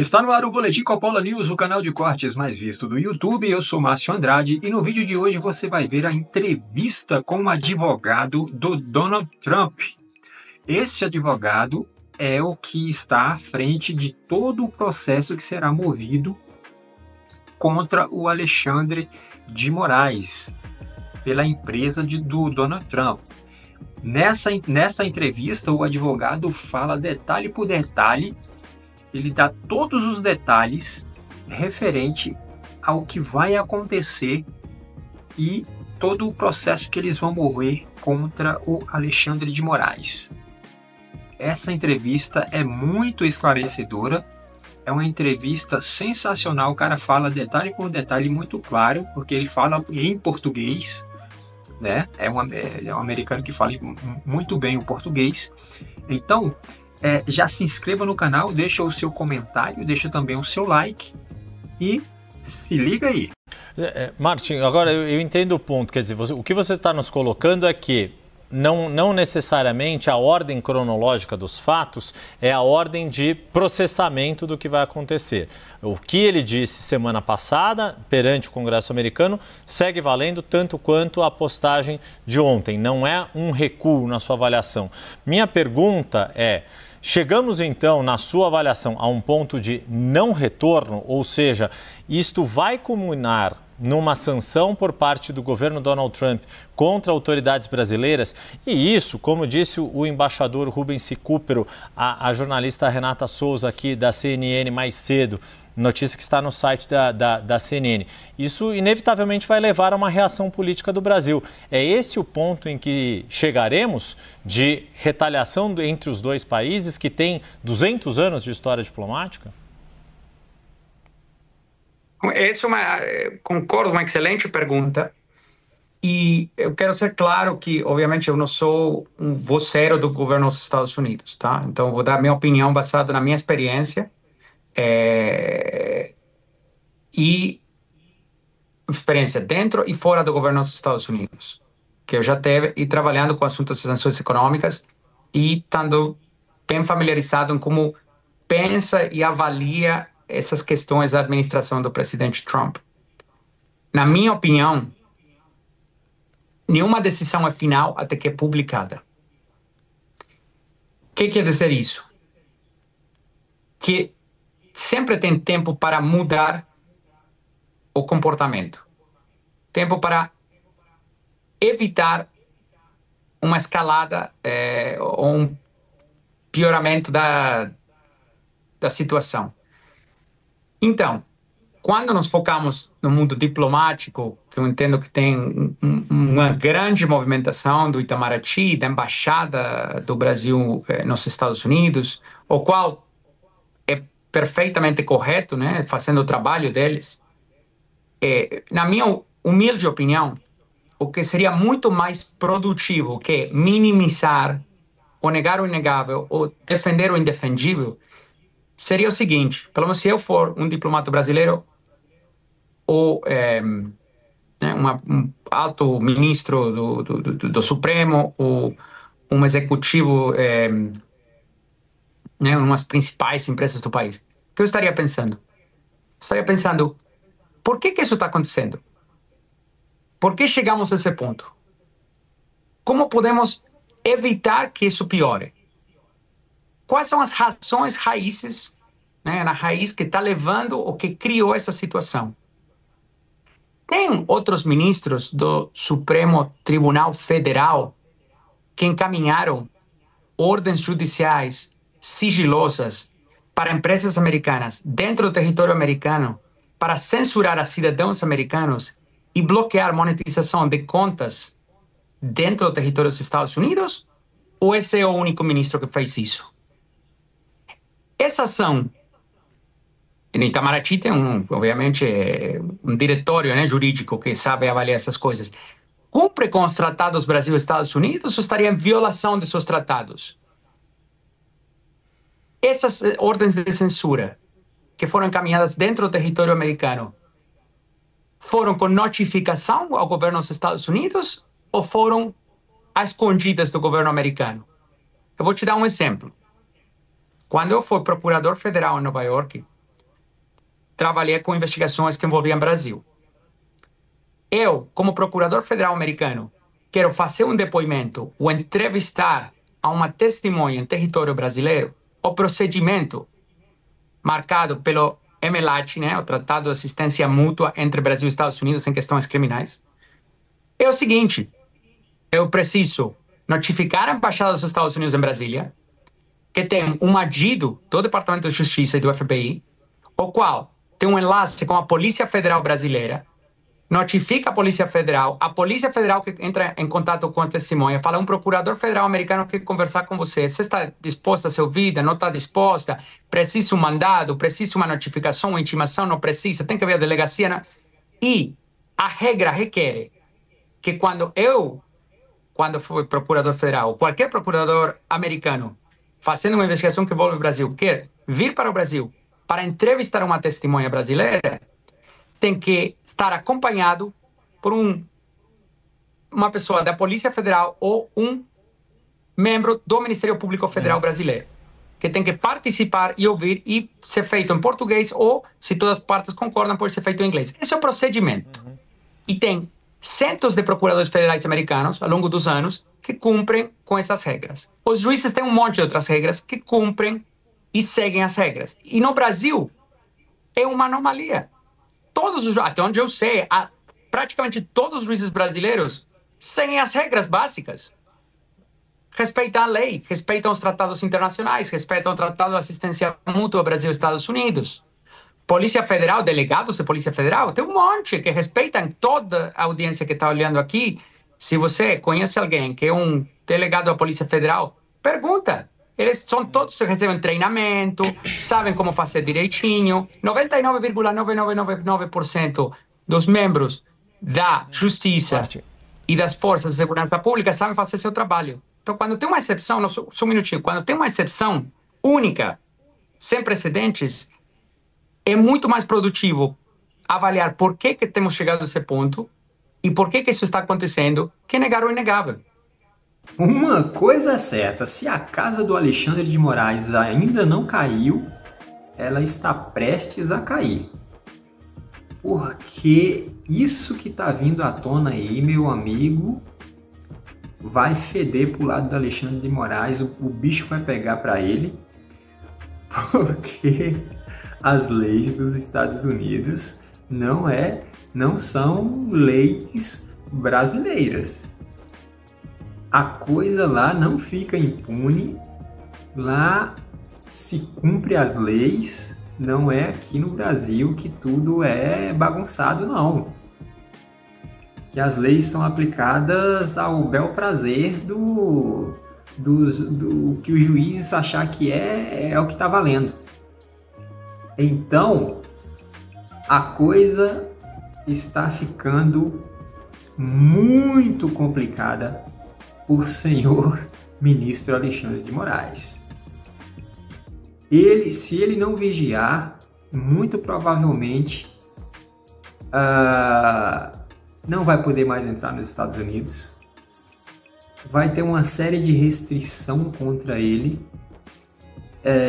Está no ar o Boletim Coppola News, o canal de cortes mais visto do YouTube. Eu sou Márcio Andrade e no vídeo de hoje você vai ver a entrevista com o advogado do Donald Trump. Esse advogado é o que está à frente de todo o processo que será movido contra o Alexandre de Moraes, pela empresa do Donald Trump. Nessa entrevista, o advogado fala detalhe por detalhe. Ele dá todos os detalhes referente ao que vai acontecer e todo o processo que eles vão mover contra o Alexandre de Moraes. Essa entrevista é muito esclarecedora, é uma entrevista sensacional. O cara fala detalhe por detalhe muito claro, porque ele fala em português, né? É um americano que fala muito bem o português. Então, já se inscreva no canal, deixa o seu comentário, deixa também o seu like e se liga aí. Martin, agora eu entendo o ponto, quer dizer, o que você está nos colocando é que não necessariamente a ordem cronológica dos fatos é a ordem de processamento do que vai acontecer. O que ele disse semana passada perante o Congresso americano segue valendo tanto quanto a postagem de ontem. Não é um recuo na sua avaliação. Minha pergunta é: chegamos então, na sua avaliação, a um ponto de não retorno, ou seja, isto vai culminar numa sanção por parte do governo Donald Trump contra autoridades brasileiras? E isso, como disse o embaixador Rubens Recupero, a jornalista Renata Souza aqui da CNN mais cedo, notícia que está no site da CNN, isso inevitavelmente vai levar a uma reação política do Brasil. É esse o ponto em que chegaremos de retaliação entre os dois países que têm 200 anos de história diplomática? Concordo, uma excelente pergunta. E eu quero ser claro que, obviamente, eu não sou um voceiro do governo dos Estados Unidos, tá? Então, eu vou dar minha opinião baseada na minha experiência e experiência dentro e fora do governo dos Estados Unidos, que eu já teve, e trabalhando com assuntos de sanções econômicas e estando bem familiarizado em como pensa e avalia essas questões da administração do presidente Trump. Na minha opinião, nenhuma decisão é final até que é publicada. O que quer dizer isso? Que sempre tem tempo para mudar o comportamento. Tempo para evitar uma escalada ou um pioramento da situação. Então, quando nos focamos no mundo diplomático, que eu entendo que tem uma grande movimentação do Itamaraty, da Embaixada do Brasil nos Estados Unidos, o qual é perfeitamente correto, né, fazendo o trabalho deles, na minha humilde opinião, o que seria muito mais produtivo que minimizar ou negar o inegável ou defender o indefendível seria o seguinte: pelo menos se eu for um diplomata brasileiro ou um alto ministro do Supremo ou um executivo em umas principais empresas do país, o que eu estaria pensando? Estaria pensando, por que isso está acontecendo? Por que chegamos a esse ponto? Como podemos evitar que isso piore? Quais são as razões raízes, né, na raiz que está levando ou que criou essa situação? Tem outros ministros do Supremo Tribunal Federal que encaminharam ordens judiciais sigilosas para empresas americanas dentro do território americano para censurar a cidadãos americanos e bloquear monetização de contas dentro do território dos Estados Unidos? Ou esse é o único ministro que fez isso? Essa ação, no Itamaraty tem obviamente, um diretório, né, jurídico que sabe avaliar essas coisas. Cumpre com os tratados Brasil e Estados Unidos ou estaria em violação de seus tratados? Essas ordens de censura que foram encaminhadas dentro do território americano foram com notificação ao governo dos Estados Unidos ou foram às escondidas do governo americano? Eu vou te dar um exemplo. Quando eu fui procurador federal em Nova York, trabalhei com investigações que envolviam Brasil. Eu, como procurador federal americano, quero fazer um depoimento ou entrevistar a uma testemunha em território brasileiro. O procedimento marcado pelo MLAT, né, o Tratado de Assistência Mútua entre Brasil e Estados Unidos em questões criminais, é o seguinte: eu preciso notificar a Embaixada dos Estados Unidos em Brasília, que tem um adido do Departamento de Justiça e do FBI, o qual tem um enlace com a Polícia Federal Brasileira, notifica a Polícia Federal que entra em contato com a testemunha, fala: um procurador federal americano quer conversar com você, você está disposta a ser ouvida, não está disposta, precisa um mandado, precisa uma notificação, uma intimação, não precisa, tem que ver a delegacia, né? E a regra requer que quando fui procurador federal, qualquer procurador americano fazendo uma investigação que envolve o Brasil, quer vir para o Brasil para entrevistar uma testemunha brasileira, tem que estar acompanhado por uma pessoa da Polícia Federal ou um membro do Ministério Público Federal brasileiro, que tem que participar e ouvir e ser feito em português ou, se todas as partes concordam, pode ser feito em inglês. Esse é o procedimento. E tem centos de procuradores federais americanos, ao longo dos anos, que cumprem com essas regras. Os juízes têm um monte de outras regras que cumprem e seguem as regras. E no Brasil, é uma anomalia. Até onde eu sei, praticamente todos os juízes brasileiros seguem as regras básicas. Respeitam a lei, respeitam os tratados internacionais, respeitam o Tratado de Assistência Mútua Brasil-Estados Unidos. Polícia Federal, delegados de Polícia Federal, tem um monte que respeitam toda a audiência que está olhando aqui. Se você conhece alguém que é um delegado da Polícia Federal, pergunta. Eles são todos que recebem treinamento, sabem como fazer direitinho. 99,9999% dos membros da Justiça e das Forças de Segurança Pública sabem fazer seu trabalho. Então, quando tem uma exceção, só um minutinho, quando tem uma exceção única, sem precedentes, é muito mais produtivo avaliar por que temos chegado a esse ponto e por que isso está acontecendo, que negar o inegável. Uma coisa é certa: se a casa do Alexandre de Moraes ainda não caiu, ela está prestes a cair. Porque isso que está vindo à tona aí, meu amigo, vai feder pro lado do Alexandre de Moraes, o bicho vai pegar para ele, porque as leis dos Estados Unidos não são leis brasileiras. A coisa lá não fica impune, lá se cumpre as leis, não é aqui no Brasil que tudo é bagunçado, não. Que as leis são aplicadas ao bel prazer do que o juiz achar que é o que está valendo. Então, a coisa está ficando muito complicada por senhor ministro Alexandre de Moraes. Se ele não vigiar, muito provavelmente não vai poder mais entrar nos Estados Unidos. Vai ter uma série de restrição contra ele.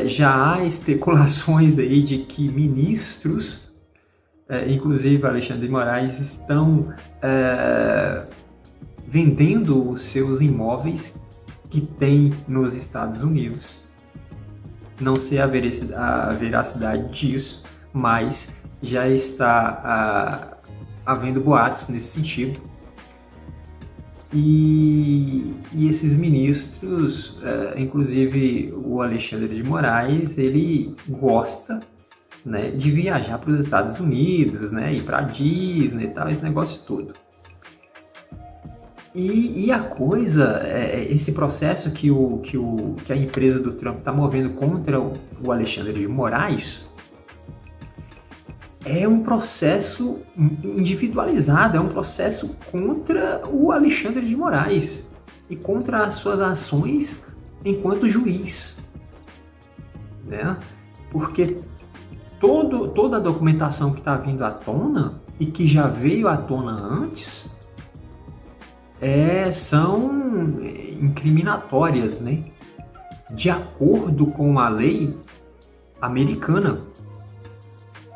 Já há especulações aí de que ministros, inclusive Alexandre de Moraes, estão vendendo os seus imóveis que tem nos Estados Unidos. Não sei a veracidade disso, mas já está havendo boatos nesse sentido. E esses ministros, inclusive o Alexandre de Moraes, ele gosta, né, de viajar para os Estados Unidos, né, ir para a Disney e tal, esse negócio todo. E a coisa, esse processo que a empresa do Trump está movendo contra o Alexandre de Moraes é um processo individualizado, é um processo contra o Alexandre de Moraes e contra as suas ações enquanto juiz, né? Porque toda a documentação que está vindo à tona e que já veio à tona antes são incriminatórias, né? De acordo com a lei americana,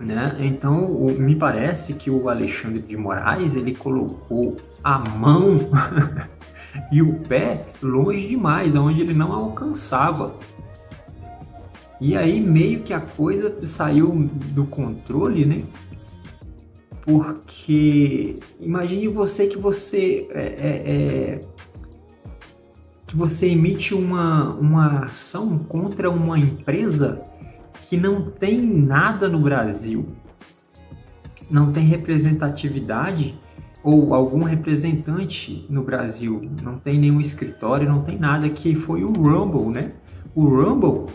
né? Então, me parece que o Alexandre de Moraes, ele colocou a mão e o pé longe demais, onde ele não alcançava. E aí meio que a coisa saiu do controle, né? Porque imagine você que você emite uma ação contra uma empresa que não tem nada no Brasil, não tem representatividade ou algum representante no Brasil, não tem nenhum escritório, não tem nada, que foi o Rumble, né? O Rumble,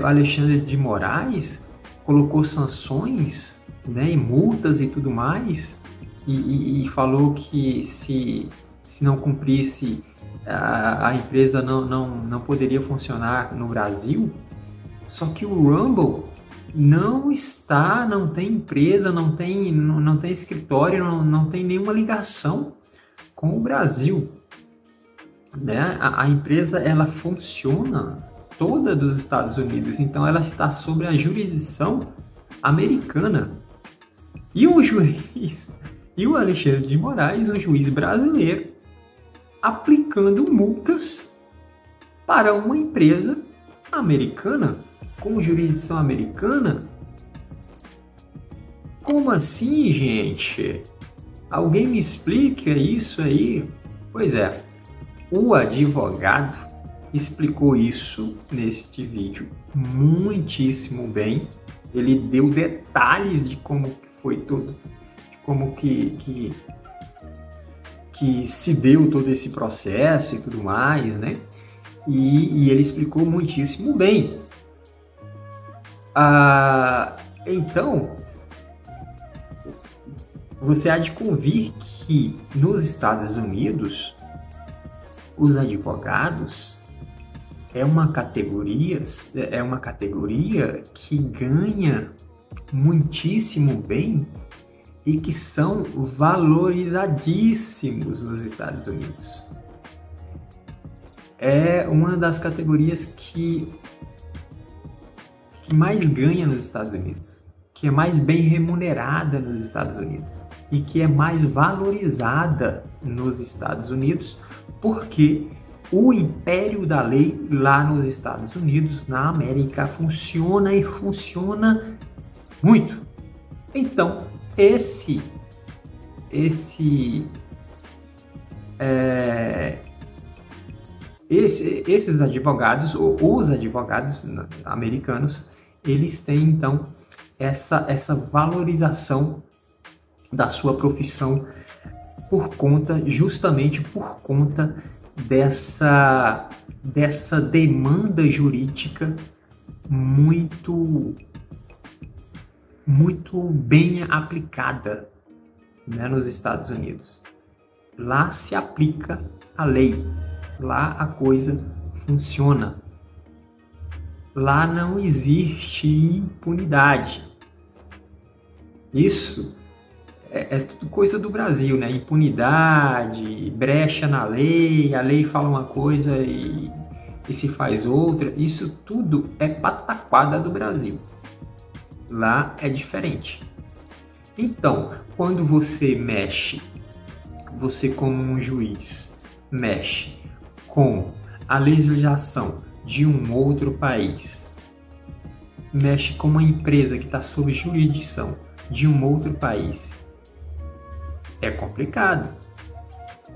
Alexandre de Moraes colocou sanções, né, e multas e tudo mais, e falou que se não cumprisse, a empresa não poderia funcionar no Brasil. Só que o Rumble não tem empresa, não tem escritório, não tem nenhuma ligação com o Brasil, né? A empresa, ela funciona toda dos Estados Unidos, então ela está sob a jurisdição americana. E o juiz, e o Alexandre de Moraes, um juiz brasileiro, aplicando multas para uma empresa americana, com jurisdição americana? Como assim, gente? Alguém me explica isso aí? Pois é, o advogado explicou isso neste vídeo muitíssimo bem. Ele deu detalhes de como foi tudo, de como que se deu todo esse processo e tudo mais, né? E ele explicou muitíssimo bem. Então, você há de convir que nos Estados Unidos, os advogados é uma categoria que ganha muitíssimo bem e que são valorizadíssimos nos Estados Unidos. É uma das categorias que mais ganha nos Estados Unidos, que é mais bem remunerada nos Estados Unidos e que é mais valorizada nos Estados Unidos, porque o império da lei lá nos Estados Unidos, na América, funciona e funciona muito. Então, esses advogados, ou os advogados americanos, eles têm então essa valorização da sua profissão justamente por conta dessa demanda jurídica muito bem aplicada, né, nos Estados Unidos. Lá se aplica a lei, lá a coisa funciona. Lá não existe impunidade. Isso é tudo coisa do Brasil, né? Impunidade, brecha na lei, a lei fala uma coisa e se faz outra. Isso tudo é pataquada do Brasil. Lá é diferente. Então, quando você como um juiz, mexe com a legislação de um outro país, mexe com uma empresa que está sob jurisdição de um outro país, é complicado,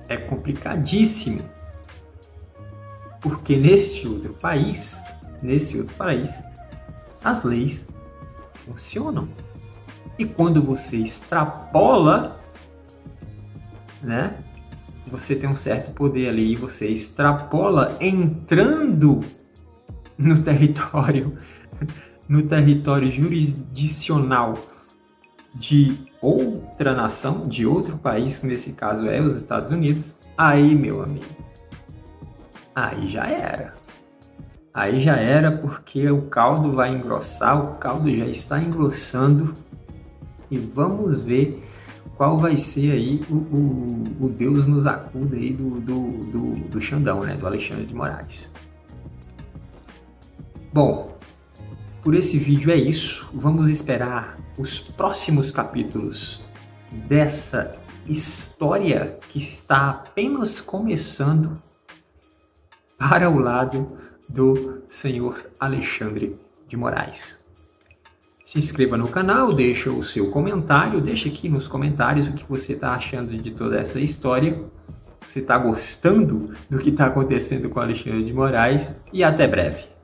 é complicadíssimo, porque nesse outro país, as leis funcionam. E quando você extrapola, né? Você tem um certo poder ali e você extrapola entrando no território jurisdicional de outra nação, de outro país, que nesse caso é os Estados Unidos. Aí, meu amigo, aí já era. Aí já era, porque o caldo vai engrossar, o caldo já está engrossando e vamos ver qual vai ser aí o Deus nos acuda aí do Xandão, né? Do Alexandre de Moraes. Bom, Por esse vídeo é isso. Vamos esperar os próximos capítulos dessa história que está apenas começando para o lado do senhor Alexandre de Moraes. Se inscreva no canal, deixa o seu comentário, deixa aqui nos comentários o que você está achando de toda essa história. Você está gostando do que está acontecendo com Alexandre de Moraes? E até breve.